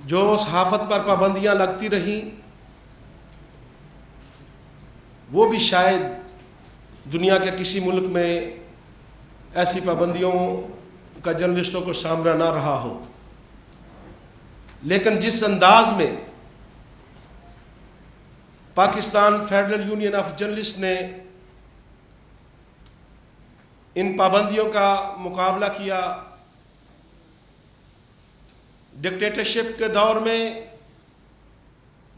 جو صحافت پر پابندیاں لگتی رہیں وہ بھی شاید دنیا کے کسی ملک میں ایسی پابندیوں کا جرنلسٹوں کو سامنا نہ رہا ہو، لیکن جس انداز میں Pakistan federal union of journalist نے ان پابندیوں کا مقابلہ کیا، ڈکٹیٹرشپ کے دور میں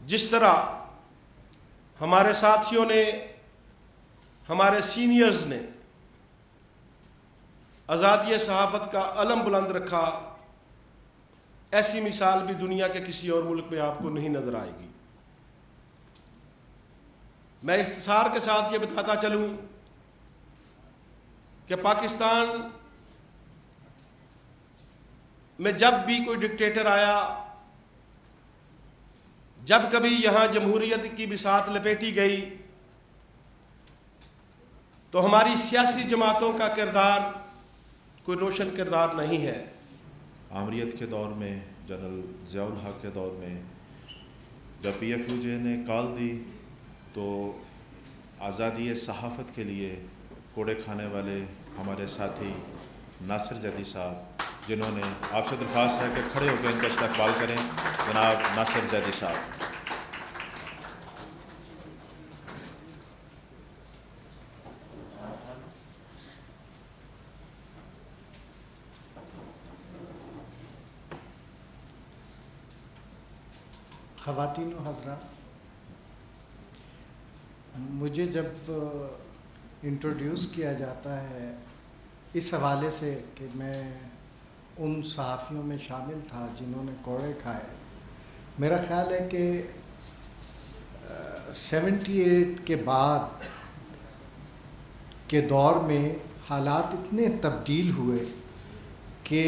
جس طرح ہمارے ساتھیوں نے، ہمارے سینئرز نے آزادی صحافت کا علم بلند رکھا، ایسی مثال بھی دنیا کے کسی اور ملک میں آپ کو نہیں نظر آئے گی۔ میں اختصار کے ساتھ یہ بتاتا چلوں کہ پاکستان میں جب بھی کوئی ڈکٹیٹر آیا، جب کبھی یہاں جمہوریت کی بساط لپیٹی گئی، تو ہماری سیاسی جماعتوں کا کردار کوئی روشن کردار نہیں ہے۔ آمریت کے دور میں، جنرل ضیاء الحق کے دور میں جب پی ایف یو جے نے کال دی تو آزادی صحافت کے لیے کوڑے کھانے والے ہمارے ساتھی ناصر زیدی صاحب، جنہوں نے، آپ سے درخواست ہے کہ کھڑے ہو کے ان کا استقبال کریں، جناب ناصر زیدی صاحب۔ خواتین و حضرات، مجھے جب انٹروڈیوس کیا جاتا ہے اس حوالے سے کہ میں ان صحافیوں میں شامل تھا جنہوں نے کوڑے کھائے، میرا خیال ہے کہ 78 کے بعد کے دور میں حالات اتنے تبدیل ہوئے کہ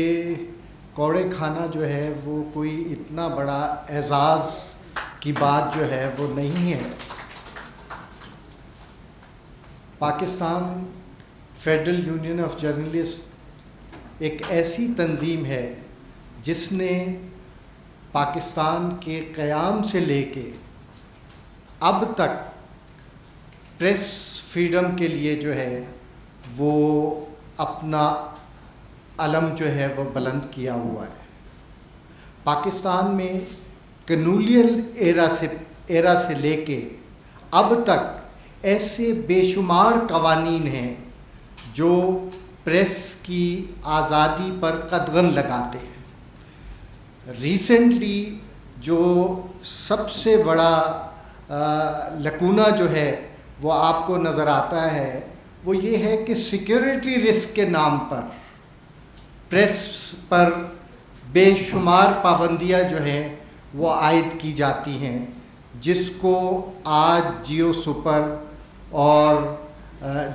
کوڑے کھانا جو ہے وہ کوئی اتنا بڑا اعزاز کی بات جو ہے وہ نہیں ہے۔ Pakistan federal union of journalist ایک ایسی تنظیم ہے جس نے پاکستان کے قیام سے لے کے اب تک پریس فریڈم کے لیے جو ہے وہ اپنا علم جو ہے وہ بلند کیا ہوا ہے۔ پاکستان میں کلونیل ایرا سے لے کے اب تک ایسے بے شمار قوانین ہیں جو پریس کی آزادی پر قدغن لگاتے ہیں۔ ریسنٹلی جو سب سے بڑا لکونہ جو ہے وہ آپ کو نظر آتا ہے وہ یہ ہے کہ سیکیورٹی رسک کے نام پر پریس پر بے شمار پابندیاں جو ہیں وہ عائد کی جاتی ہیں، جس کو آج جیو سپر اور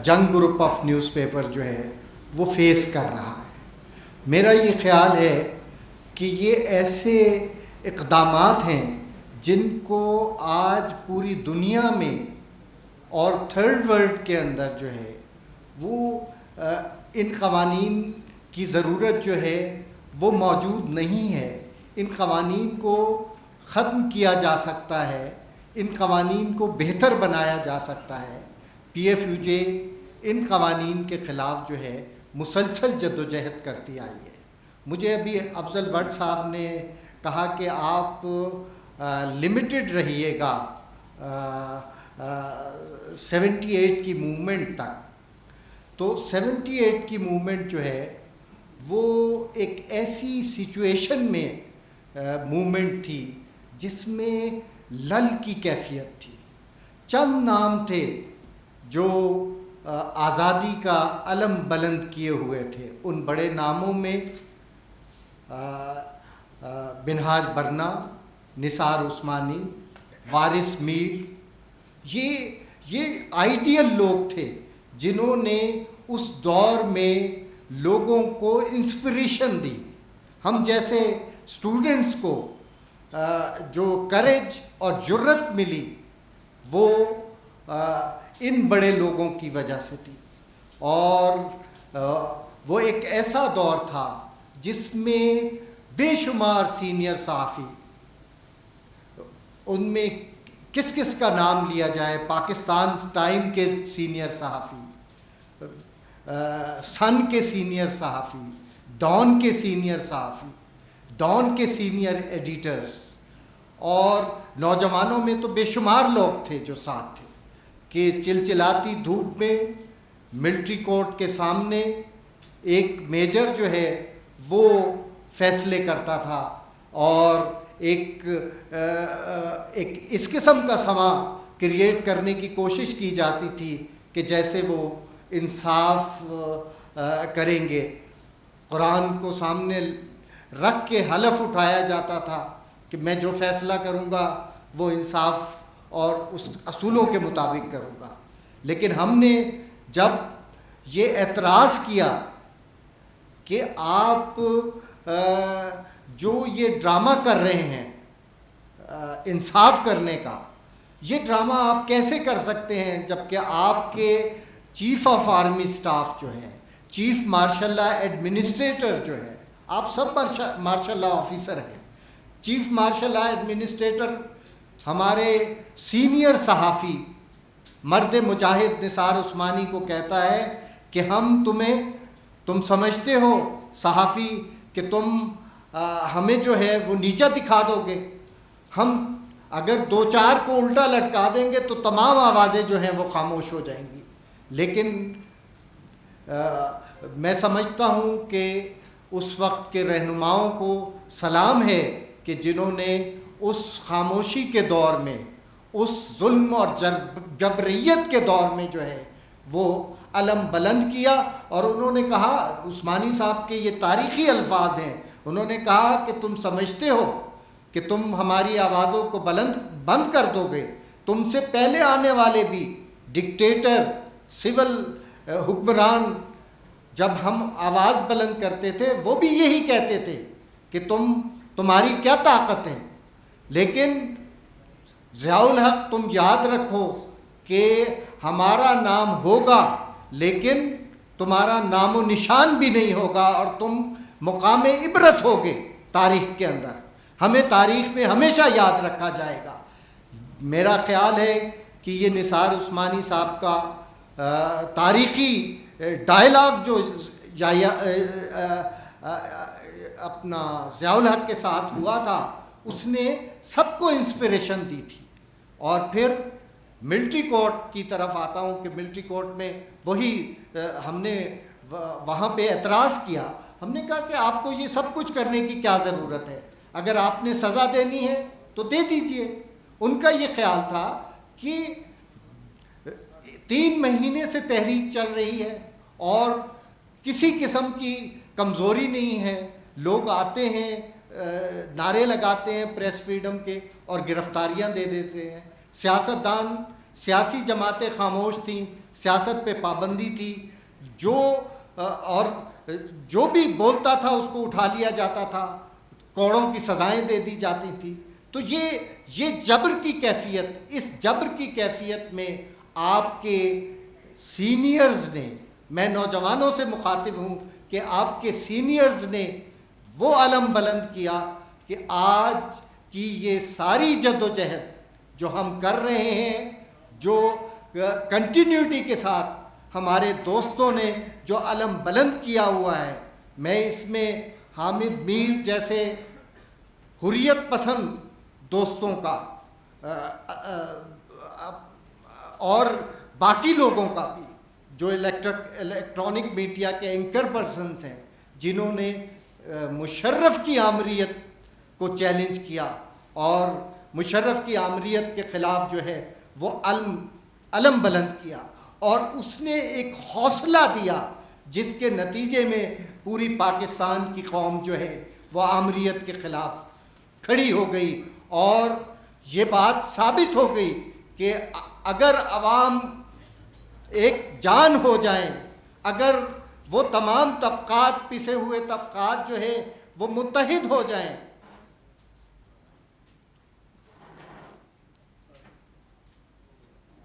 جنگ گروپ آف نیوز پیپر جو ہے وہ فیس کر رہا ہے۔ میرا یہ خیال ہے کہ یہ ایسے اقدامات ہیں جن کو آج پوری دنیا میں اور تھرڈ ورلڈ کے اندر جو ہے وہ ان قوانین کی ضرورت جو ہے وہ موجود نہیں ہے۔ ان قوانین کو ختم کیا جا سکتا ہے، ان قوانین کو بہتر بنایا جا سکتا ہے۔ پی ایف یو جے ان قوانین کے خلاف جو ہے مسلسل جدوجہد کرتی آئی ہے۔ مجھے ابھی افضل بٹ صاحب نے کہا کہ آپ لمیٹڈ رہیے گا 78 کی موومنٹ تک، تو 78 کی موومنٹ جو ہے وہ ایک ایسی سچویشن میں موومنٹ تھی جس میں لل کی کیفیت تھی۔ چند نام تھے جو آزادی کا علم بلند کیے ہوئے تھے، ان بڑے ناموں میں بنہاج برنا، نثار عثمانی، وارث میر، یہ آئیڈیل لوگ تھے جنہوں نے اس دور میں لوگوں کو انسپریشن دی۔ ہم جیسے اسٹوڈنٹس کو جو کریج اور جرت ملی وہ ان بڑے لوگوں کی وجہ سے تھی، اور وہ ایک ایسا دور تھا جس میں بے شمار سینئر صحافی ان میں کس کس کا نام لیا جائے؟ پاکستان ٹائم کے سینئر صحافی، سن کے سینئر صحافی، ڈان کے سینئر صحافی، ڈان کے سینئر ایڈیٹرز، اور نوجوانوں میں تو بے شمار لوگ تھے جو ساتھ تھے، کہ چلچلاتی دھوپ میں ملٹری کورٹ کے سامنے ایک میجر جو ہے وہ فیصلے کرتا تھا، اور ایک اس قسم کا سما کریٹ کرنے کی کوشش کی جاتی تھی کہ جیسے وہ انصاف کریں گے۔ قرآن کو سامنے رکھ کے حلف اٹھایا جاتا تھا کہ میں جو فیصلہ کروں گا وہ انصاف اور اس اصولوں کے مطابق کروں گا۔ لیکن ہم نے جب یہ اعتراض کیا کہ آپ جو یہ ڈرامہ کر رہے ہیں انصاف کرنے کا، یہ ڈرامہ آپ کیسے کر سکتے ہیں جبکہ آپ کے چیف آف آرمی سٹاف جو ہیں، چیف مارشل لا ایڈمنسٹریٹر جو ہے، آپ سب مارشل لا آفیسر ہیں، چیف مارشل لا ایڈمنسٹریٹر ہمارے سینئر صحافی مرد مجاہد نثار عثمانی کو کہتا ہے کہ تم سمجھتے ہو صحافی کہ تم ہمیں جو ہے وہ نیچا دکھا دو گے، ہم اگر دو چار کو الٹا لٹکا دیں گے تو تمام آوازیں جو ہیں وہ خاموش ہو جائیں گی۔ لیکن میں سمجھتا ہوں کہ اس وقت کے رہنماؤں کو سلام ہے کہ جنہوں نے اس خاموشی کے دور میں، اس ظلم اور جبریت کے دور میں جو ہے وہ علم بلند کیا، اور انہوں نے کہا، عثمانی صاحب کے یہ تاریخی الفاظ ہیں، انہوں نے کہا کہ تم سمجھتے ہو کہ تم ہماری آوازوں کو بند کر دو گے، تم سے پہلے آنے والے بھی ڈکٹیٹر، سول حکمران، جب ہم آواز بلند کرتے تھے وہ بھی یہی کہتے تھے کہ تمہاری کیا طاقت ہے۔ لیکن ضیاء الحق تم یاد رکھو کہ ہمارا نام ہوگا لیکن تمہارا نام و نشان بھی نہیں ہوگا، اور تم مقام عبرت ہوگے تاریخ کے اندر، ہمیں تاریخ میں ہمیشہ یاد رکھا جائے گا۔ میرا خیال ہے کہ یہ نثار عثمانی صاحب کا تاریخی ڈائلاگ جو اپنا ضیاء الحق کے ساتھ ہوا تھا، اس نے سب کو انسپریشن دی تھی۔ اور پھر ملٹری کورٹ کی طرف آتا ہوں کہ ملٹری کورٹ میں وہی ہم نے وہاں پہ اعتراض کیا، ہم نے کہا کہ آپ کو یہ سب کچھ کرنے کی کیا ضرورت ہے، اگر آپ نے سزا دینی ہے تو دے دیجئے۔ ان کا یہ خیال تھا کہ 3 مہینے سے تحریک چل رہی ہے اور کسی قسم کی کمزوری نہیں ہے، لوگ آتے ہیں، نعرے لگاتے ہیں پریس فریڈم کے اور گرفتاریاں دے دیتے ہیں، سیاستدان، سیاسی جماعتیں خاموش تھیں، سیاست پہ پابندی تھی، اور جو بھی بولتا تھا اس کو اٹھا لیا جاتا تھا، کوڑوں کی سزائیں دے دی جاتی تھی۔ تو یہ جبر کی کیفیت، اس جبر کی کیفیت میں آپ کے سینئرز نے، میں نوجوانوں سے مخاطب ہوں کہ آپ کے سینئرز نے وہ علم بلند کیا کہ آج کی یہ ساری جد و جہد جو ہم کر رہے ہیں، جو کنٹینیوٹی کے ساتھ ہمارے دوستوں نے جو علم بلند کیا ہوا ہے، میں اس میں حامد میر جیسے حریت پسند دوستوں کا اور باقی لوگوں کا بھی، جو الیکٹرانک میڈیا کے اینکر پرسنز ہیں، جنہوں نے مشرف کی آمریت کو چیلنج کیا اور مشرف کی آمریت کے خلاف جو ہے وہ علم بلند کیا، اور اس نے ایک حوصلہ دیا جس کے نتیجے میں پوری پاکستان کی قوم جو ہے وہ آمریت کے خلاف کھڑی ہو گئی، اور یہ بات ثابت ہو گئی کہ اگر عوام ایک جان ہو جائیں، اگر وہ تمام طبقات، پسے ہوئے طبقات جو ہے وہ متحد ہو جائیں،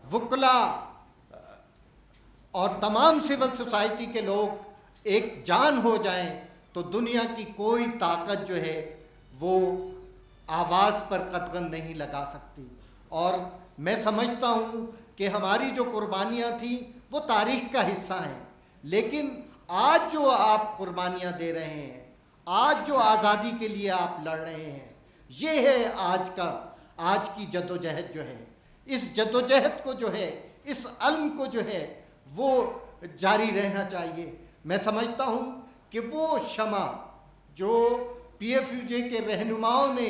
وکلا اور تمام سول سوسائٹی کے لوگ ایک جان ہو جائیں، تو دنیا کی کوئی طاقت جو ہے وہ آواز پر قدغن نہیں لگا سکتی. اور میں سمجھتا ہوں کہ ہماری جو قربانیاں تھیں وہ تاریخ کا حصہ ہیں, لیکن آج جو آپ قربانیاں دے رہے ہیں, آج جو آزادی کے لیے آپ لڑ رہے ہیں, یہ ہے آج کی جد و جہد جو ہے. اس جد و جہد کو جو ہے, اس علم کو جو ہے وہ جاری رہنا چاہیے. میں سمجھتا ہوں کہ وہ شمع جو پی ایف یو جے کے رہنماؤں نے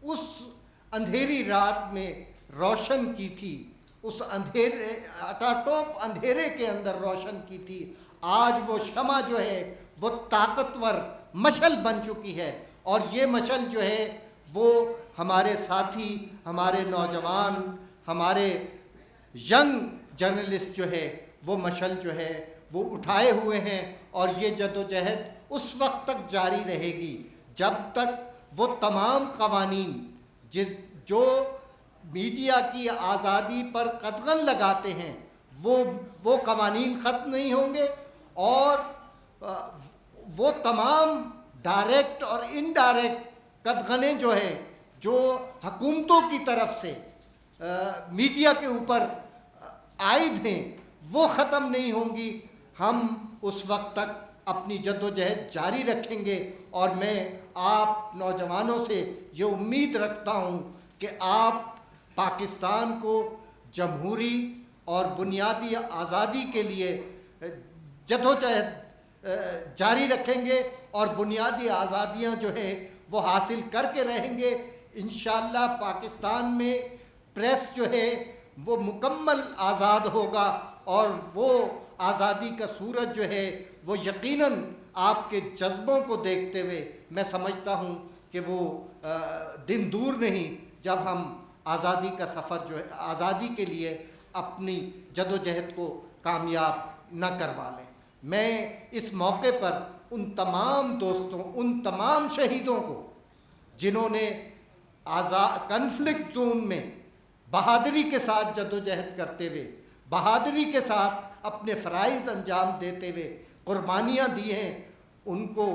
اس اندھیری رات میں روشن کی تھی, اس اٹاٹوپ اندھیرے کے اندر روشن کی تھی, آج وہ شمع جو ہے وہ طاقتور مشعل بن چکی ہے. اور یہ مشعل جو ہے وہ ہمارے ساتھی, ہمارے نوجوان, ہمارے ینگ جرنلسٹ جو ہے وہ مشعل جو ہے وہ اٹھائے ہوئے ہیں. اور یہ جد و جہد اس وقت تک جاری رہے گی جب تک وہ تمام قوانین جو میڈیا کی آزادی پر قدغن لگاتے ہیں وہ قوانین ختم نہیں ہوں گے, اور وہ تمام ڈائریکٹ اور انڈائریکٹ قدغنیں جو ہیں جو حکومتوں کی طرف سے میڈیا کے اوپر عائد ہیں وہ ختم نہیں ہوں گی. ہم اس وقت تک اپنی جد و جہد جاری رکھیں گے, اور میں آپ نوجوانوں سے یہ امید رکھتا ہوں کہ آپ پاکستان کو جمہوری اور بنیادی آزادی کے لیے جد و جہد جاری رکھیں گے, اور بنیادی آزادیاں جو ہیں وہ حاصل کر کے رہیں گے. انشاءاللہ پاکستان میں پریس جو ہے وہ مکمل آزاد ہوگا, اور وہ آزادی کا سورج جو ہے وہ یقیناً آپ کے جذبوں کو دیکھتے ہوئے میں سمجھتا ہوں کہ وہ دن دور نہیں جب ہم آزادی کا سفر جو ہے, آزادی کے لیے اپنی جد و جہد کو کامیاب نہ کروا لیں. میں اس موقع پر ان تمام دوستوں, ان تمام شہیدوں کو جنہوں نے کنفلکٹ زون میں بہادری کے ساتھ جد و جہد کرتے ہوئے, بہادری کے ساتھ اپنے فرائض انجام دیتے ہوئے قربانیاں دی ہیں, ان کو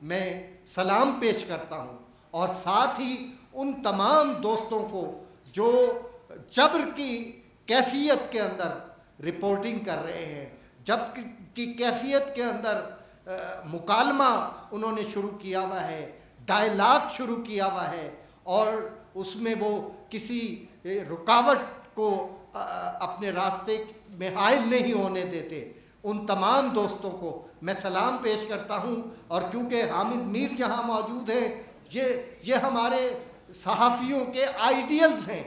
میں سلام پیش کرتا ہوں. اور ساتھ ہی ان تمام دوستوں کو جو جبر کی کیفیت کے اندر رپورٹنگ کر رہے ہیں, جبر کی کیفیت کے اندر مکالمہ انہوں نے شروع کیا ہوا ہے, ڈائلاگ شروع کیا ہوا ہے, اور اس میں وہ کسی رکاوٹ کو اپنے راستے میں حائل نہیں ہونے دیتے. ان تمام دوستوں کو میں سلام پیش کرتا ہوں. اور کیونکہ حامد میر یہاں موجود ہیں, یہ ہمارے صحافیوں کے آئیڈیلز ہیں.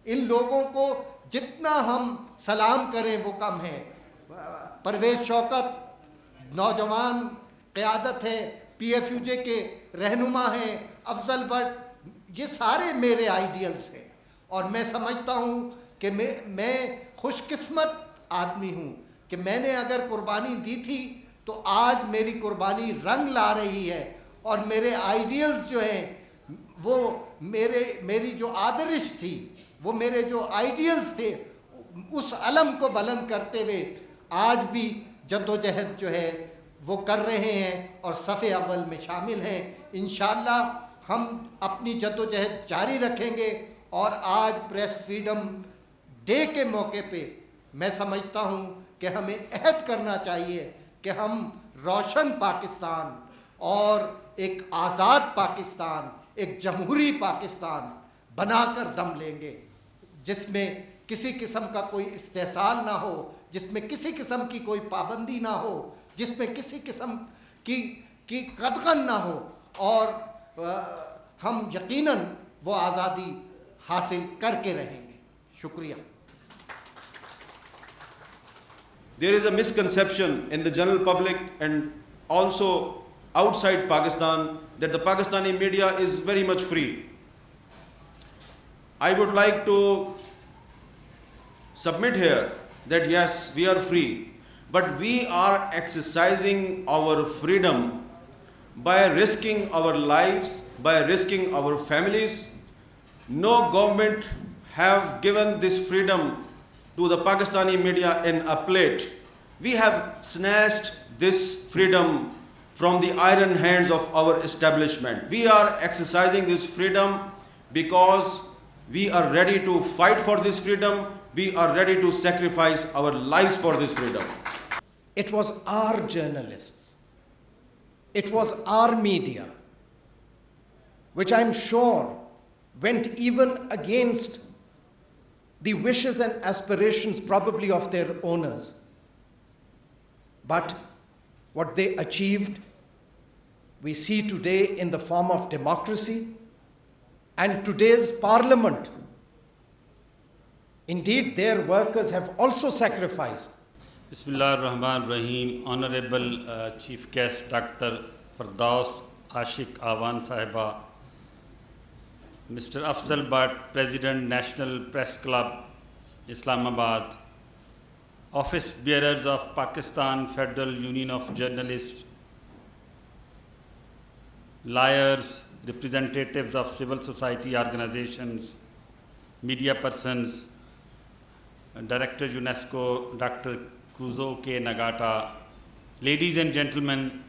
ان لوگوں کو جتنا ہم سلام کریں وہ کم ہے. پرویز شوکت نوجوان قیادت ہے, پی ایف یو جے کے رہنما ہیں, افضل بٹ, یہ سارے میرے آئیڈیلز ہیں. اور میں سمجھتا ہوں کہ میں خوش قسمت آدمی ہوں کہ میں نے اگر قربانی دی تھی تو آج میری قربانی رنگ لا رہی ہے, اور میرے آئیڈیلز جو ہیں وہ میری جو آدرش تھی, وہ میرے جو آئیڈیلز تھے, اس علم کو بلند کرتے ہوئے آج بھی جد و جہد جو ہے وہ کر رہے ہیں اور صف اول میں شامل ہیں. انشاءاللہ ہم اپنی جد و جہد جاری رکھیں گے. اور آج پریس فریڈم ڈے کے موقع پہ میں سمجھتا ہوں کہ ہمیں عہد کرنا چاہیے کہ ہم روشن پاکستان اور ایک آزاد پاکستان, ایک جمہوری پاکستان بنا کر دم لیں گے, جس میں کسی قسم کا کوئی استحصال نہ ہو, جس میں کسی قسم کی کوئی پابندی نہ ہو, جس میں کسی قسم کی قدغن نہ ہو, اور ہم یقیناً وہ آزادی حاصل کر کے رہیں گے. شکریہ. There is a misconception in the general public and also outside Pakistan that the Pakistani media is very much free. I would like to submit here that yes, we are free, but we are exercising our freedom by risking our lives, by risking our families. No government have given this freedom to the Pakistani media in a plate. We have snatched this freedom from the iron hands of our establishment. We are exercising this freedom because we are ready to fight for this freedom. We are ready to sacrifice our lives for this freedom. It was our journalists, it was our media, which I'm sure went even against the wishes and aspirations probably of their owners. But what they achieved, we see today in the form of democracy and today's parliament. Indeed, their workers have also sacrificed. Bismillah ar-Rahman ar-Rahim. Honorable Chief Guest Dr. Firdous Ashiq Awan Sahiba, Mr. Afzal Bhatt, President, National Press Club, Islamabad, Office Bearers of Pakistan Federal Union of Journalists, lawyers, representatives of civil society organizations, media persons, Director UNESCO, Dr. Kuzue Kay Nagata, ladies and gentlemen,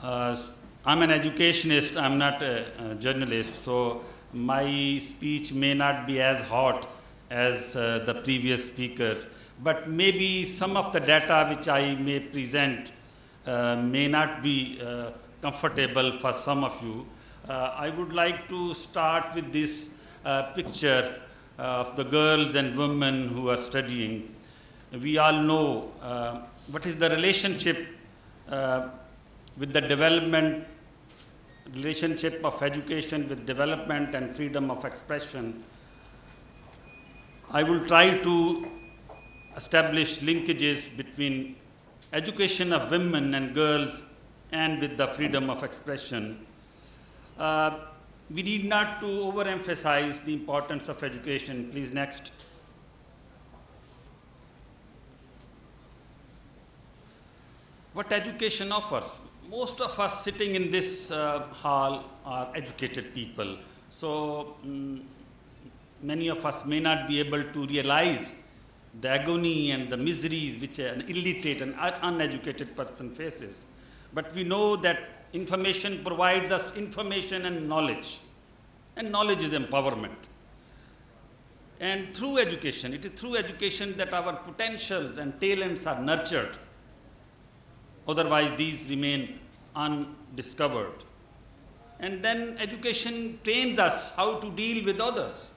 I'm an educationist, I'm not a journalist, so my speech may not be as hot as the previous speakers, but maybe some of the data which I may present may not be comfortable for some of you. I would like to start with this picture of the girls and women who are studying. We all know what is the relationship with the development, relationship of education with development and freedom of expression. I will try to establish linkages between education of women and girls and with the freedom of expression. We need not to overemphasize the importance of education. Please, next. What education offers? Most of us sitting in this hall are educated people. So many of us may not be able to realize the agony and the miseries which an illiterate and uneducated person faces. But we know that information provides us information and knowledge is empowerment. And through education, it is through education that our potentials and talents are nurtured. Otherwise, these remain undiscovered. And then education trains us how to deal with others,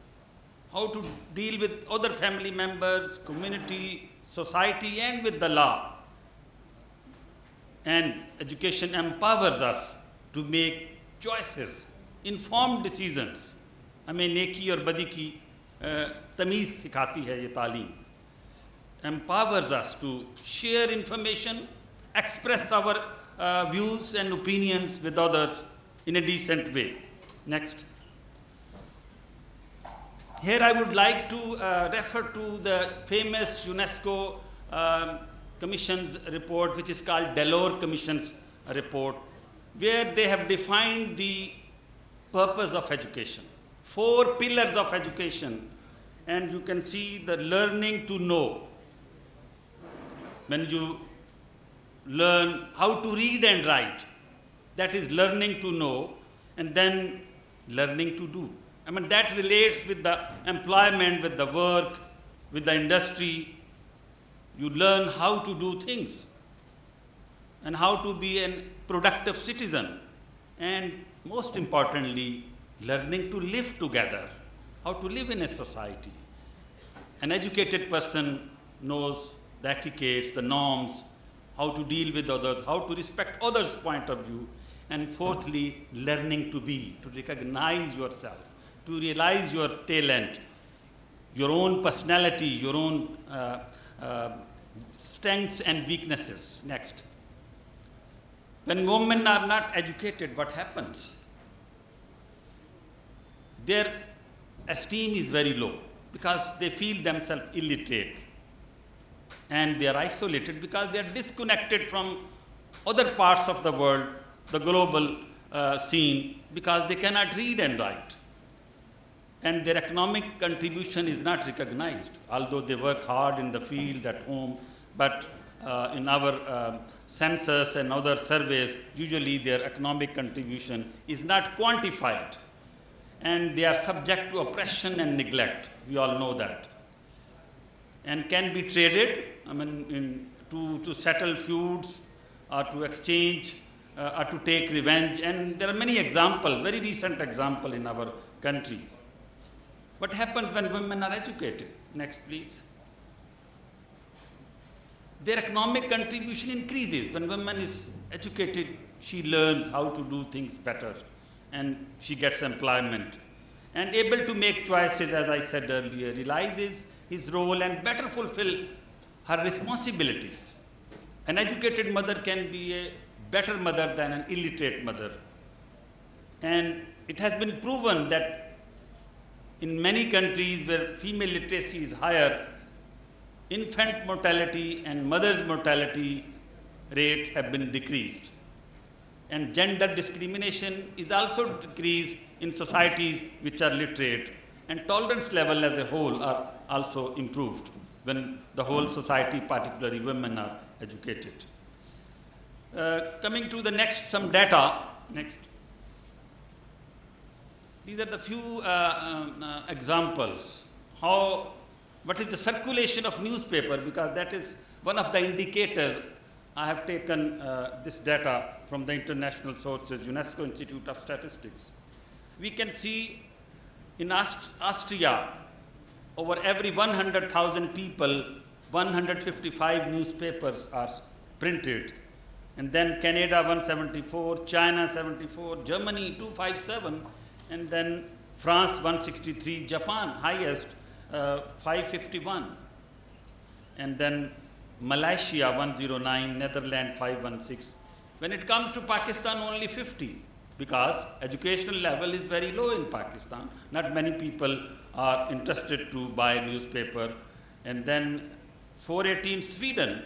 how to deal with other family members, community, society, and with the law. And education empowers us to make choices, informed decisions. हमें नेकी और बदी की तमीज़ सिखाती है ये तालीम. Empowers us to share information, express our views and opinions with others in a decent way. Next. Here I would like to refer to the famous UNESCO Commission's report, which is called Delors Commission's report, where they have defined the purpose of education, 4 pillars of education, and you can see the learning to know. When you learn how to read and write, that is learning to know, and then learning to do. I mean, that relates with the employment, with the work, with the industry. You learn how to do things and how to be a productive citizen. And most importantly, learning to live together, how to live in a society. An educated person knows the etiquettes, the norms, how to deal with others, how to respect others' point of view. And fourthly, learning to be, to recognize yourself, to realize your talent, your own personality, your own strengths and weaknesses. Next. When women are not educated, what happens? Their esteem is very low because they feel themselves illiterate. And they are isolated because they are disconnected from other parts of the world, the global scene, because they cannot read and write. And their economic contribution is not recognized, although they work hard in the fields at home, but in our census and other surveys, usually their economic contribution is not quantified. and they are subject to oppression and neglect. We all know that. And can be traded, I mean, to settle feuds or to exchange or to take revenge. And there are many examples, very recent example in our country. What happens when women are educated? Next, please. Their economic contribution increases. When woman is educated, she learns how to do things better, and she gets employment. And able to make choices, as I said earlier, realizes his role and better fulfill her responsibilities. An educated mother can be a better mother than an illiterate mother. And it has been proven that in many countries where female literacy is higher, infant mortality and mother's mortality rates have been decreased. And gender discrimination is also decreased in societies which are literate, and tolerance level as a whole are also improved when the whole society, particularly women, are educated. Coming to the next, some data. Next. These are the few examples. What is the circulation of newspaper? Because that is one of the indicators. I have taken this data from the international sources, UNESCO Institute of Statistics. We can see in Austria, over every 100,000 people, 155 newspapers are printed. And then Canada 174, China 74, Germany 257, and then France 163, Japan highest 551, and then Malaysia 109, Netherlands 516. When it comes to Pakistan, only 50, because educational level is very low in Pakistan. Not many people are interested to buy a newspaper. And then 418 Sweden,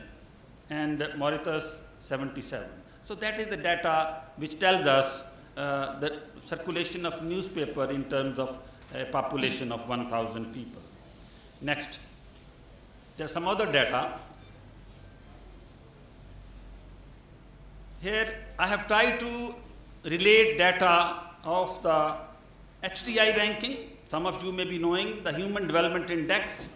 and Mauritius 77. So that is the data which tells us the circulation of newspaper in terms of a population of 1,000 people. Next, there are some other data. Here I have tried to relate data of the HDI ranking. Some of you may be knowing the Human Development Index.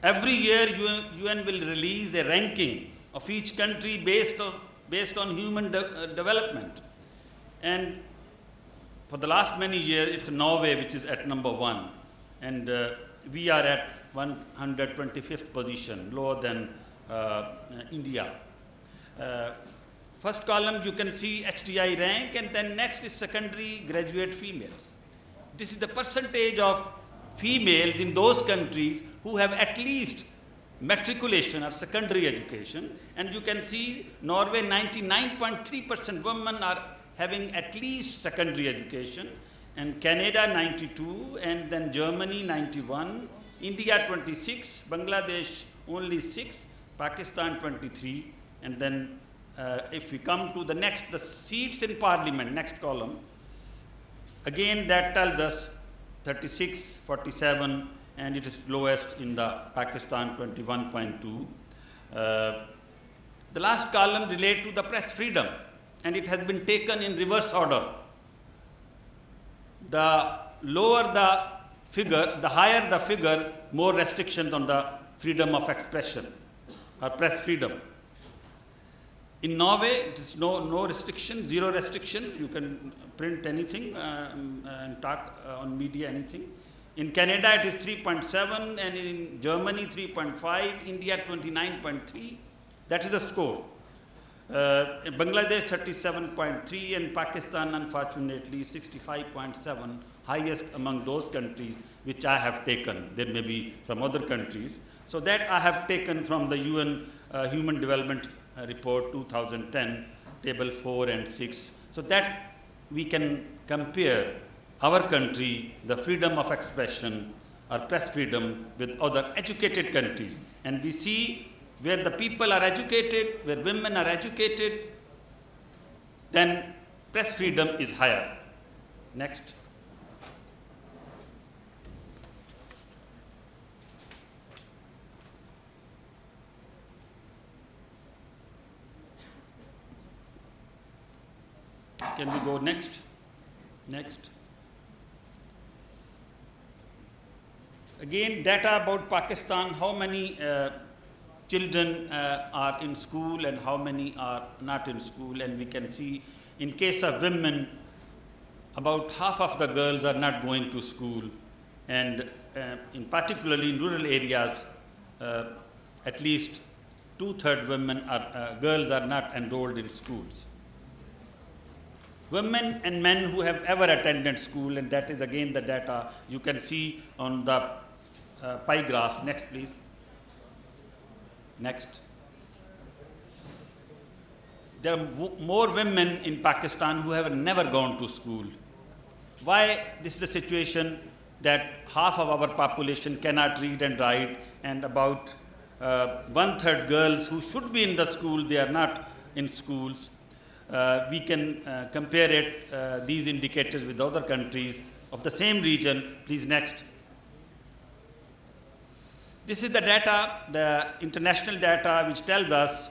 Every year UN will release a ranking of each country based on human development. And for the last many years, it's Norway which is at number 1. And we are at 125th position, lower than India. First column, you can see HDI rank, and then next is secondary graduate females. This is the percentage of females in those countries who have at least matriculation or secondary education. And you can see Norway, 99.3% women are having at least secondary education, and Canada 92, and then Germany 91, India 26, Bangladesh only 6, Pakistan 23, and then if we come to the next, the seats in parliament, next column, again that tells us 36, 47, and it is lowest in the Pakistan 21.2. The last column relates to the press freedom, and it has been taken in reverse order. The lower the figure, the higher the figure, more restrictions on the freedom of expression or press freedom. In Norway, it is no restriction, zero restriction. You can print anything and talk on media, anything. In Canada, it is 3.7, and in Germany, 3.5, India, 29.3. That is the score. In Bangladesh, 37.3, and Pakistan, unfortunately, 65.7, highest among those countries which I have taken. There may be some other countries. So that I have taken from the UN Human Development Report 2010, table 4 and 6. So that we can compare our country, the freedom of expression or press freedom, with other educated countries. And we see where the people are educated, where women are educated, then press freedom is higher. Next. Can we go next? Next. Again, data about Pakistan, how many children are in school and how many are not in school. And we can see in case of women, about half of the girls are not going to school. And in particularly in rural areas, at least 2/3 women are, girls are not enrolled in schools. Women and men who have ever attended school, and that is again the data you can see on the pie graph. Next, please. Next. There are more women in Pakistan who have never gone to school. Why this is the situation that half of our population cannot read and write, and about 1/3 girls who should be in the school, they are not in schools. We can compare it, these indicators with other countries of the same region. Please, next. This is the data, the international data, which tells us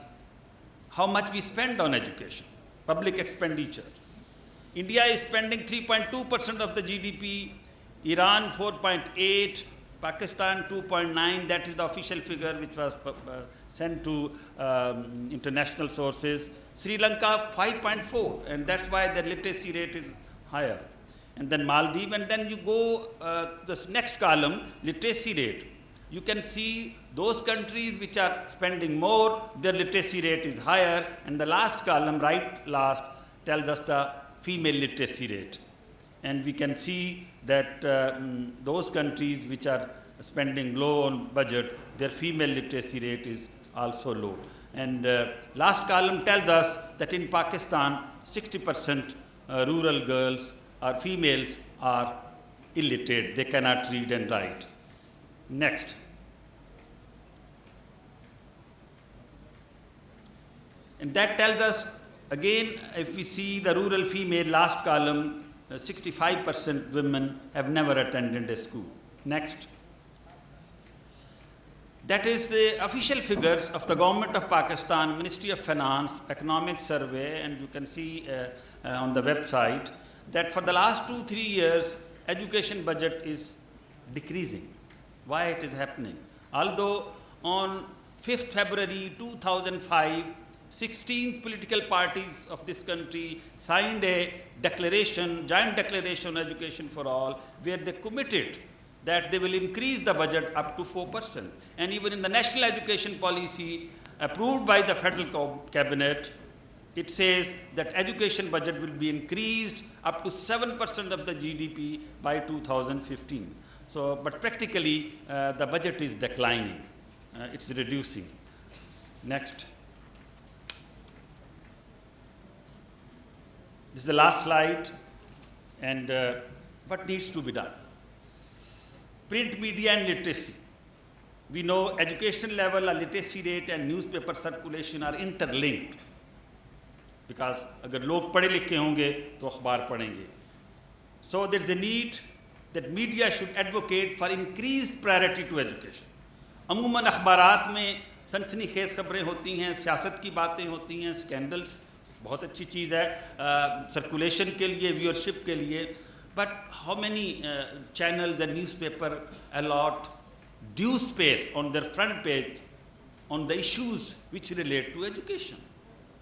how much we spend on education, public expenditure. India is spending 3.2% of the GDP, Iran 4.8%, Pakistan 2.9%, that is the official figure which was sent to international sources. Sri Lanka 5.4%, and that's why the literacy rate is higher. And then Maldives, and then you go this next column, literacy rate. You can see those countries which are spending more, their literacy rate is higher, and the last column, right last, tells us the female literacy rate. And we can see that those countries which are spending low on budget, their female literacy rate is also low. And last column tells us that in Pakistan, 60% rural girls or females are illiterate. They cannot read and write. Next. And that tells us, again, if we see the rural female, last column, 65% women have never attended a school. Next. That is the official figures of the government of Pakistan, Ministry of Finance, Economic Survey, and you can see on the website that for the last 2-3 years, education budget is decreasing. Why it is happening? Although on 5th February 2005, 16 political parties of this country signed a declaration, joint declaration on education for all, where they committed that they will increase the budget up to 4%. And even in the national education policy approved by the federal cabinet, it says that education budget will be increased up to 7% of the GDP by 2015. So, but practically the budget is declining, it's reducing. Next. This is the last slide, and what needs to be done? Print media and literacy. We know education level, literacy rate and newspaper circulation are interlinked. Because अगर लोग पढ़े लिखे होंगे तो अखबार पढ़ेंगे. So there is a need that media should advocate for increased priority to education. अमूमन अखबारात में सनसनीखेज खबरें होती हैं, सियासत की बातें होती हैं, स्कैंडल्स, बहुत अच्छी चीज़ है सर्कुलेशन के लिए, व्यूअरशिप के लिए. But how many channels and newspaper allot due space on their front page on the issues which relate to education?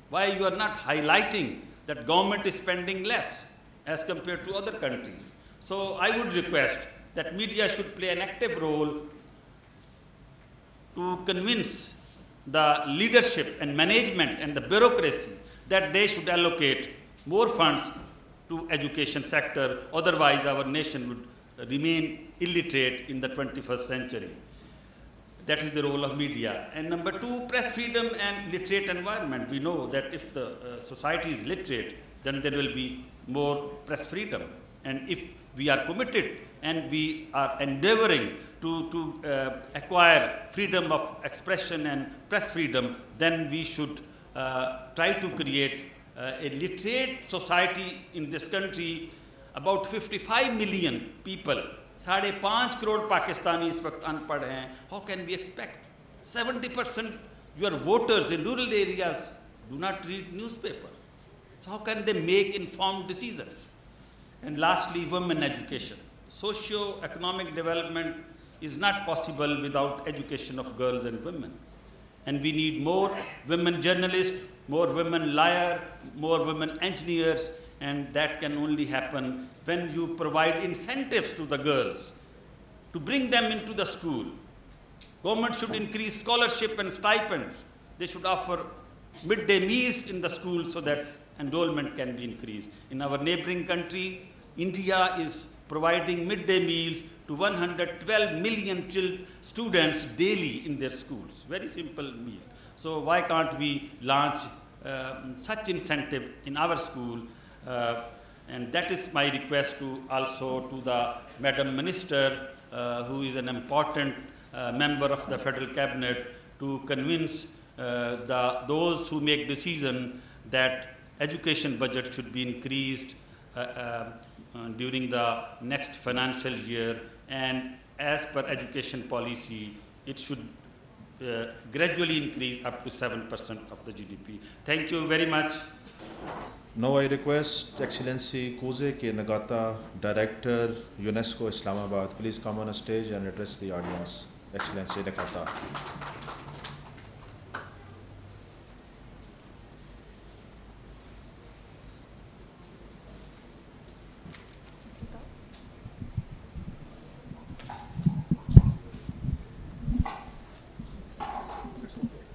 Why you are not highlighting that government is spending less as compared to other countries? So I would request that media should play an active role to convince the leadership and management and the bureaucracy that they should allocate more funds to education sector, otherwise our nation would remain illiterate in the 21st century. That is the role of media. And number two, press freedom and literate environment. We know that if the society is literate, then there will be more press freedom. And if we are committed and we are endeavoring to acquire freedom of expression and press freedom, then we should try to create a literate society in this country. About 55 million people, 5.5 crore Pakistani is unpad hain. How can we expect 70% your voters in rural areas do not read newspaper? So how can they make informed decisions? And lastly, women education. Socio-economic development is not possible without education of girls and women. And we need more women journalists, more women lawyers, more women engineers, and that can only happen when you provide incentives to the girls to bring them into the school. Government should increase scholarship and stipends. They should offer midday meals in the school so that enrollment can be increased. In our neighboring country, India is providing midday meals to 112 million students daily in their schools. Very simple meal. So why can't we launch such incentive in our school? And that is my request to also to the Madam Minister, who is an important member of the Federal Cabinet, to convince those who make decision that education budget should be increased during the next financial year, and as per education policy, it should gradually increase up to 7% of the GDP. Thank you very much. Now I request Excellency Kuzue Kay Nagata, Director, UNESCO Islamabad, please come on a stage and address the audience. Excellency Nagata.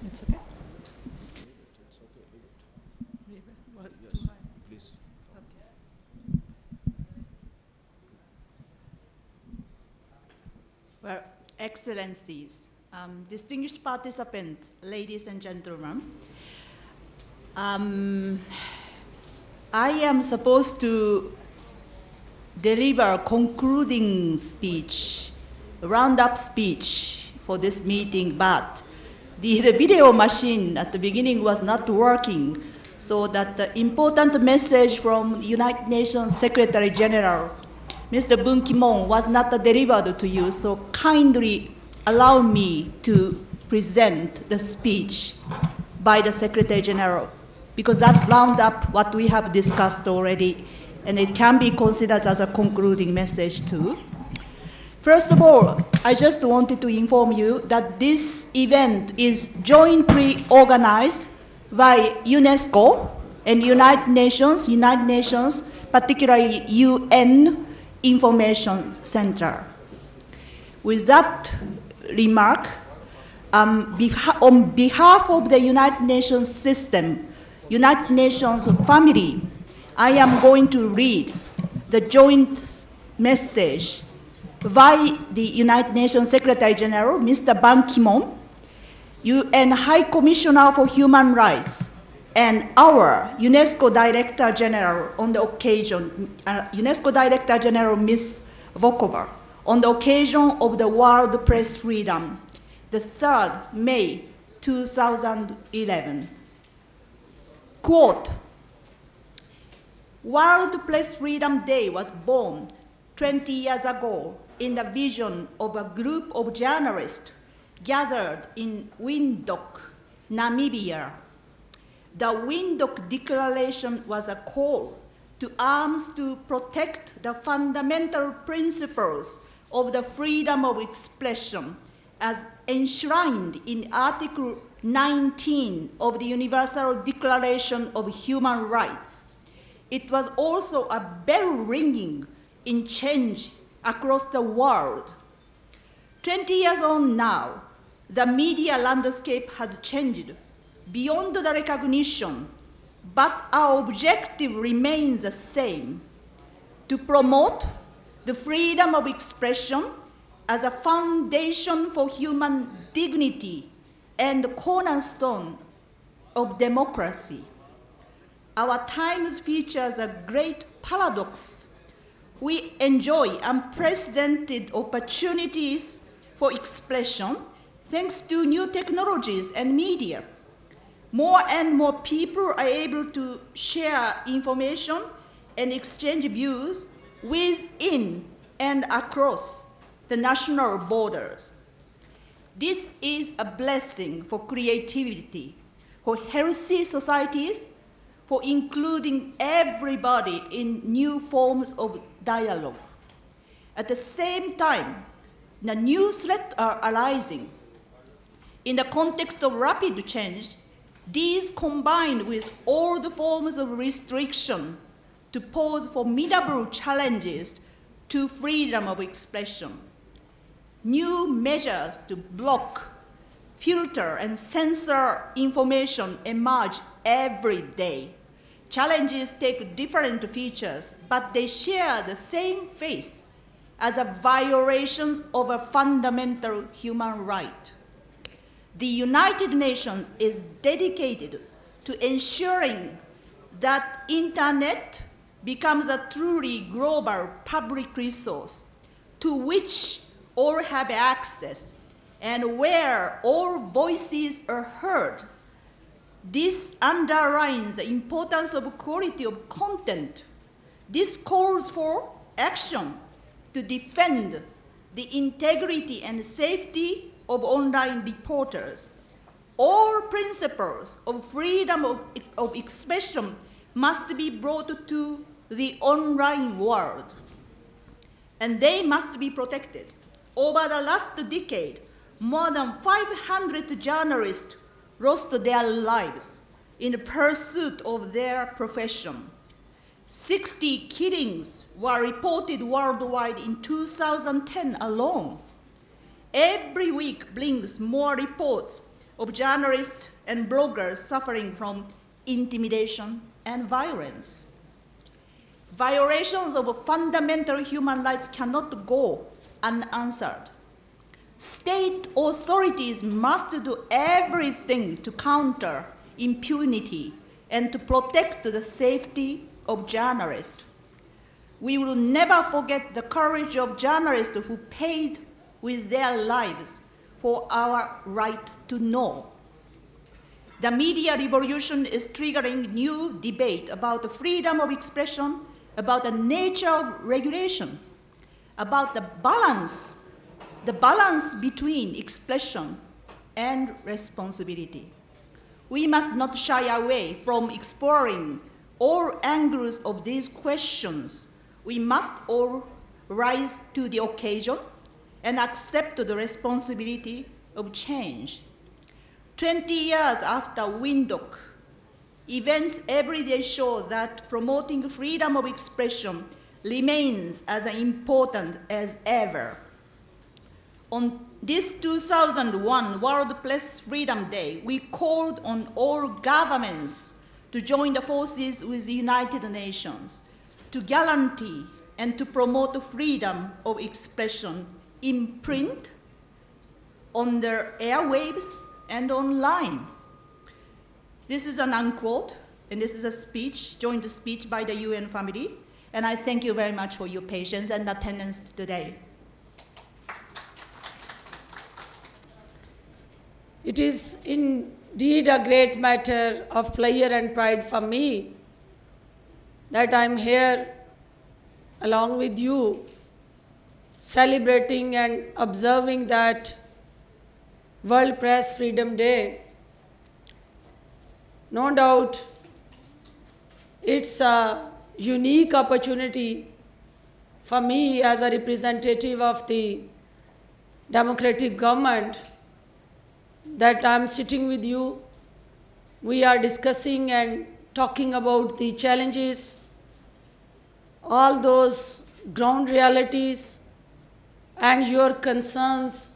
It's okay. Please. Well, Excellencies, distinguished participants, ladies and gentlemen, I am supposed to deliver a concluding speech, a roundup speech for this meeting, but the video machine at the beginning was not working, so that the important message from the United Nations Secretary General, Mr. Ban Ki-moon, was not delivered to you, so kindly allow me to present the speech by the Secretary General, because that round up what we have discussed already, and it can be considered as a concluding message too. First of all, I just wanted to inform you that this event is jointly organized by UNESCO and United Nations, particularly UN Information Center. With that remark, on behalf of the United Nations system, United Nations family, I am going to read the joint message by the United Nations Secretary General, Mr. Ban Ki-moon, UN High Commissioner for Human Rights, and our UNESCO Director General on the occasion, UNESCO Director General Ms. Vokova, on the occasion of the World Press Freedom, the 3rd May 2011. Quote, World Press Freedom Day was born 20 years ago in the vision of a group of journalists gathered in Windhoek, Namibia. The Windhoek Declaration was a call to arms to protect the fundamental principles of the freedom of expression as enshrined in Article 19 of the Universal Declaration of Human Rights. It was also a bell ringing in change across the world. 20 years on now, the media landscape has changed beyond the recognition, but our objective remains the same: to promote the freedom of expression as a foundation for human dignity and the cornerstone of democracy. Our times features a great paradox. We enjoy unprecedented opportunities for expression thanks to new technologies and media. More and more people are able to share information and exchange views within and across the national borders. This is a blessing for creativity, for healthy societies, for including everybody in new forms of dialogue. At the same time, the new threats are arising. In the context of rapid change, these combined with old forms of restriction to pose formidable challenges to freedom of expression. New measures to block, filter, and censor information emerge every day. Challenges take different features, but they share the same face as a violation of a fundamental human right. The United Nations is dedicated to ensuring that Internet becomes a truly global public resource to which all have access and where all voices are heard. This underlines the importance of quality of content. This calls for action to defend the integrity and safety of online reporters. All principles of freedom of expression must be brought to the online world, and they must be protected. Over the last decade, more than 500 journalists lost their lives in pursuit of their profession. 60 killings were reported worldwide in 2010 alone. Every week brings more reports of journalists and bloggers suffering from intimidation and violence. Violations of fundamental human rights cannot go unanswered. State authorities must do everything to counter impunity and to protect the safety of journalists. We will never forget the courage of journalists who paid with their lives for our right to know. The media revolution is triggering new debate about the freedom of expression, about the nature of regulation, about the balance between expression and responsibility. We must not shy away from exploring all angles of these questions. We must all rise to the occasion and accept the responsibility of change. 20 years after Windhoek, events every day show that promoting freedom of expression remains as important as ever. On this 2001 World Press Freedom Day, we called on all governments to join the forces with the United Nations to guarantee and to promote freedom of expression in print, on the airwaves, and online. This is an unquote, and this is a speech, joint speech by the UN family, and I thank you very much for your patience and attendance today. It is indeed a great matter of pleasure and pride for me that I'm here along with you, celebrating and observing that World Press Freedom Day. No doubt, it's a unique opportunity for me as a representative of the democratic government that I'm sitting with you. We are discussing and talking about the challenges, all those ground realities, and your concerns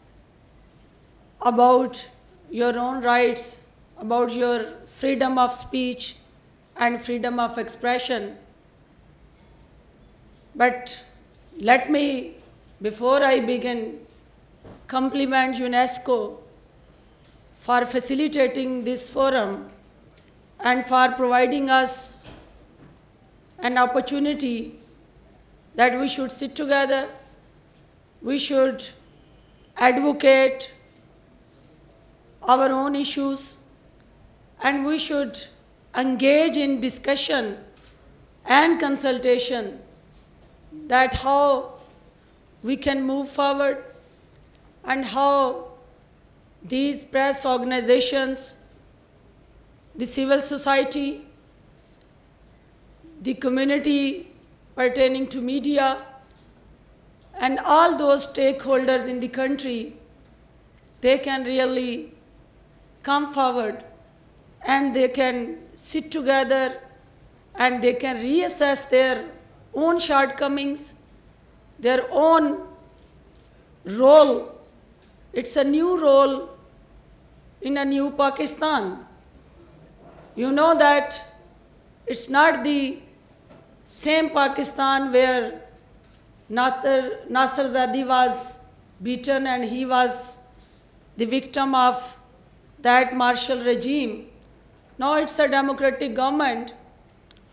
about your own rights, about your freedom of speech and freedom of expression. But let me, before I begin, compliment UNESCO for facilitating this forum and for providing us an opportunity that we should sit together, we should advocate our own issues, and we should engage in discussion and consultation that how we can move forward and how these press organizations, the civil society, the community pertaining to media, and all those stakeholders in the country, they can really come forward and they can sit together and they can reassess their own shortcomings, their own role. It's a new role in a new Pakistan. You know that it's not the same Pakistan where Nasser Zadi was beaten and he was the victim of that martial regime. Now it's a democratic government,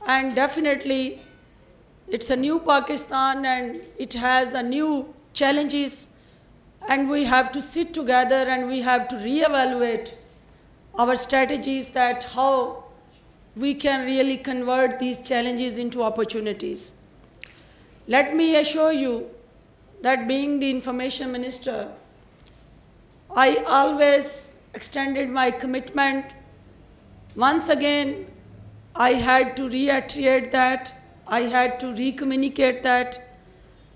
and definitely it's a new Pakistan and it has a new challenges, and we have to sit together and we have to reevaluate our strategies, that how we can really convert these challenges into opportunities. Let me assure you that being the information minister, I always extended my commitment. Once again, I had to reiterate that, I had to re-communicate that,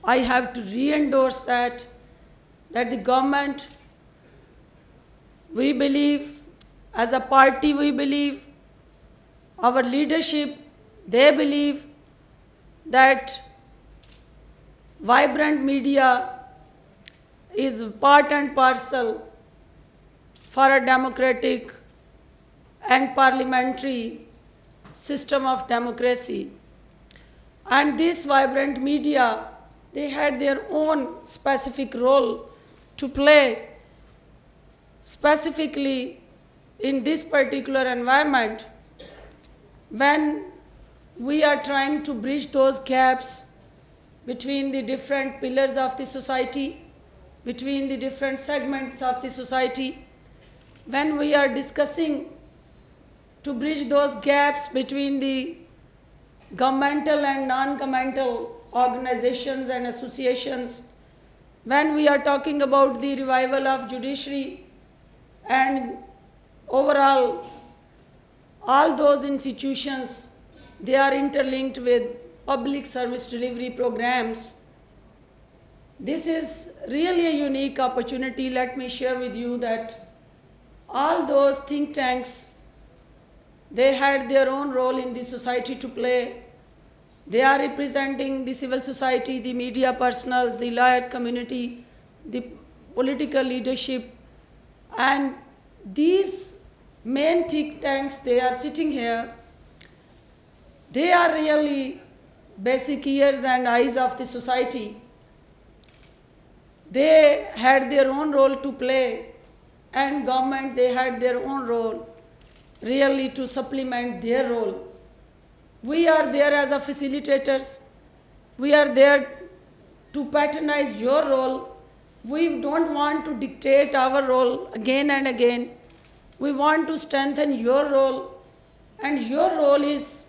I have to re-endorse that the government, we believe, as a party we believe, our leadership, they believe that vibrant media is part and parcel for a democratic and parliamentary system of democracy. And this vibrant media, they had their own specific role to play, specifically in this particular environment, when we are trying to bridge those gaps between the different pillars of the society, between the different segments of the society, when we are discussing to bridge those gaps between the governmental and non-governmental organizations and associations, when we are talking about the revival of judiciary and overall all those institutions, they are interlinked with public service delivery programs. This is really a unique opportunity. Let me share with you that all those think tanks, they had their own role in the society to play. They are representing the civil society, the media personals, the lawyer community, the political leadership, and these main think tanks, they are sitting here. They are really basic ears and eyes of the society. They had their own role to play, and government, they had their own role really to supplement their role. We are there as a facilitators. We are there to patronize your role. We don't want to dictate our role again and again. We want to strengthen your role, and your role is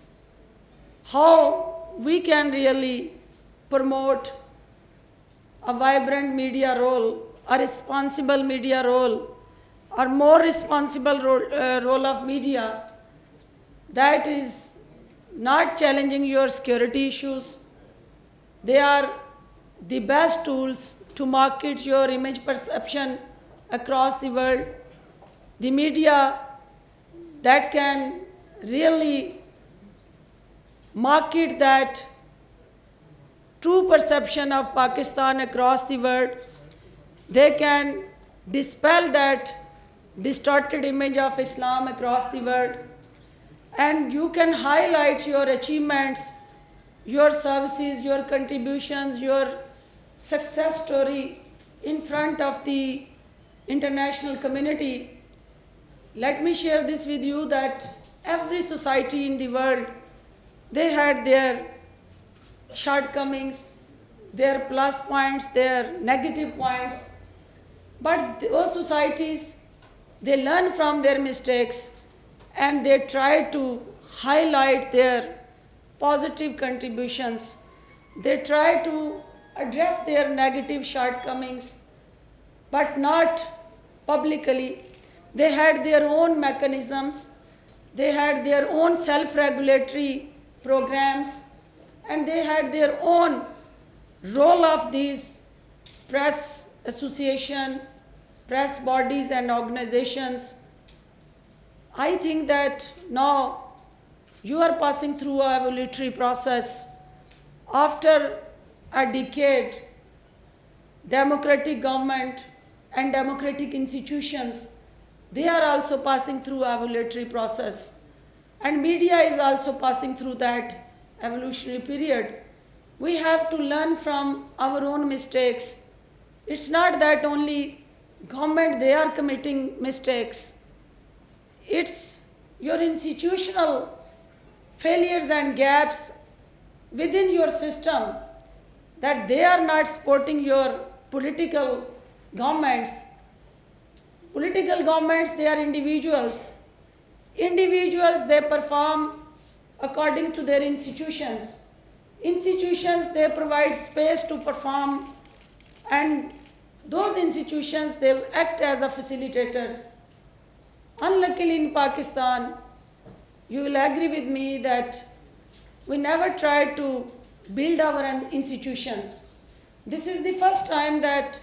how we can really promote a vibrant media role, a responsible media role, or more responsible role of media that is not challenging your security issues. They are the best tools to market your image perception across the world. The media that can really market that true perception of Pakistan across the world. They can dispel that distorted image of Islam across the world. And you can highlight your achievements, your services, your contributions, your success story in front of the international community. Let me share this with you that every society in the world, they had their shortcomings, their plus points, their negative points. But those societies, they learn from their mistakes and they try to highlight their positive contributions. They try to address their negative shortcomings, but not publicly. They had their own mechanisms. They had their own self-regulatory programs, and they had their own role of these press association, press bodies and organizations. I think that now you are passing through a evolutionary process. After a decade, democratic government and democratic institutions, they are also passing through evolutionary process. And media is also passing through that evolutionary period. We have to learn from our own mistakes. It's not that only government, they are committing mistakes. It's your institutional failures and gaps within your system, that they are not supporting your political governments. Political governments, they are individuals. Individuals, they perform according to their institutions. Institutions, they provide space to perform, and those institutions, they act as a facilitators. Unluckily in Pakistan, you will agree with me that we never tried to build our institutions. This is the first time that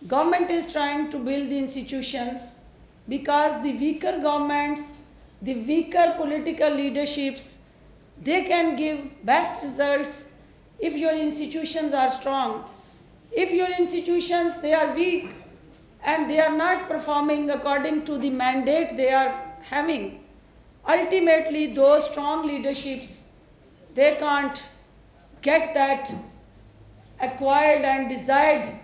government is trying to build the institutions, because the weaker governments, the weaker political leaderships, they can give best results if your institutions are strong. If your institutions, they are weak and they are not performing according to the mandate they are having, ultimately those strong leaderships, they can't get that acquired and desired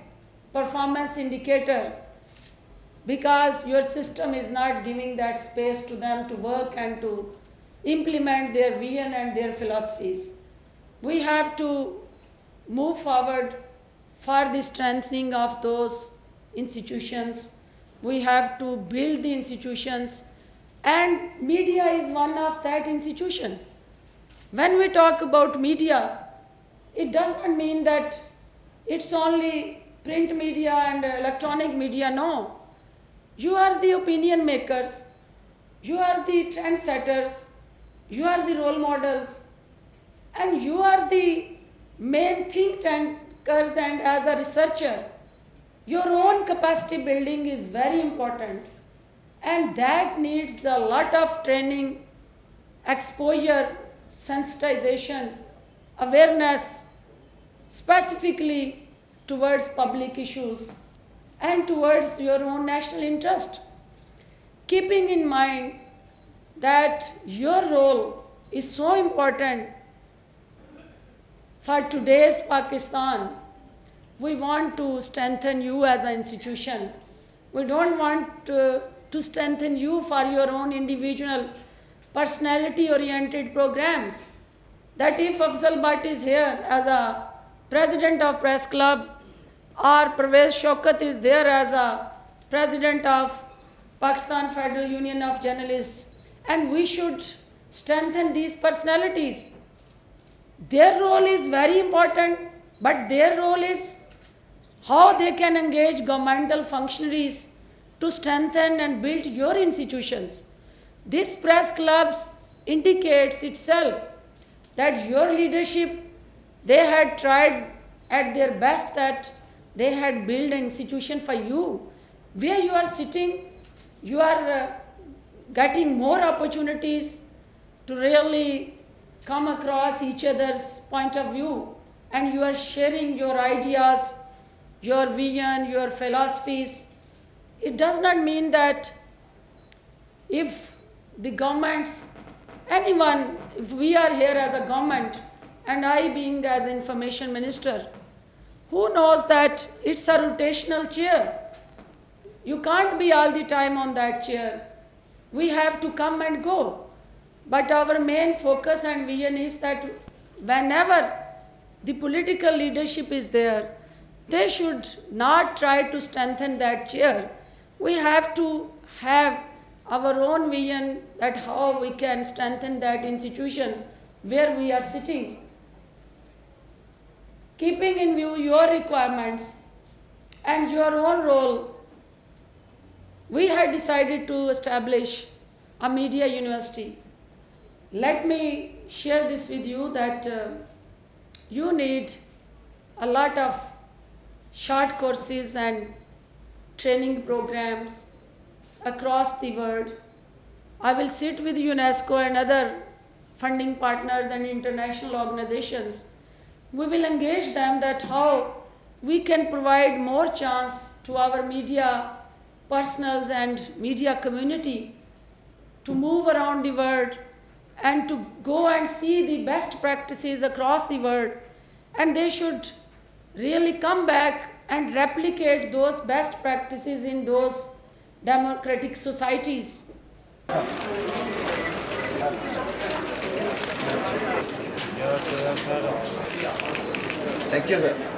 performance indicator, because your system is not giving that space to them to work and to implement their vision and their philosophies. We have to move forward for the strengthening of those institutions. We have to build the institutions, and media is one of that institution. When we talk about media, it does not mean that it's only print media and electronic media, no. You are the opinion makers, you are the trendsetters, you are the role models, and you are the main think tankers, and as a researcher, your own capacity building is very important, and that needs a lot of training, exposure, sensitization, awareness, specifically towards public issues and towards your own national interest. Keeping in mind that your role is so important for today's Pakistan, we want to strengthen you as an institution. We don't want to strengthen you for your own individual personality-oriented programs. That if Afzal Bhatt is here as a president of press club, or Pervez Shaukat is there as a president of Pakistan Federal Union of Journalists, and we should strengthen these personalities. Their role is very important, but their role is how they can engage governmental functionaries to strengthen and build your institutions. This press clubs indicates itself that your leadership, they had tried at their best, that they had built an institution for you. Where you are sitting, you are getting more opportunities to really come across each other's point of view, and you are sharing your ideas, your vision, your philosophies. It does not mean that if the governments, anyone, if we are here as a government, and I being as information minister, who knows that it's a rotational chair. You can't be all the time on that chair. We have to come and go. But our main focus and vision is that whenever the political leadership is there, they should not try to strengthen that chair. We have to have our own vision that how we can strengthen that institution where we are sitting. Keeping in view your requirements and your own role, we had decided to establish a media university. Let me share this with you that you need a lot of short courses and training programs across the world. I will sit with UNESCO and other funding partners and international organizations. We will engage them that how we can provide more chance to our media personals and media community to move around the world and to go and see the best practices across the world. And they should really come back and replicate those best practices in those democratic societies. Thank you, sir.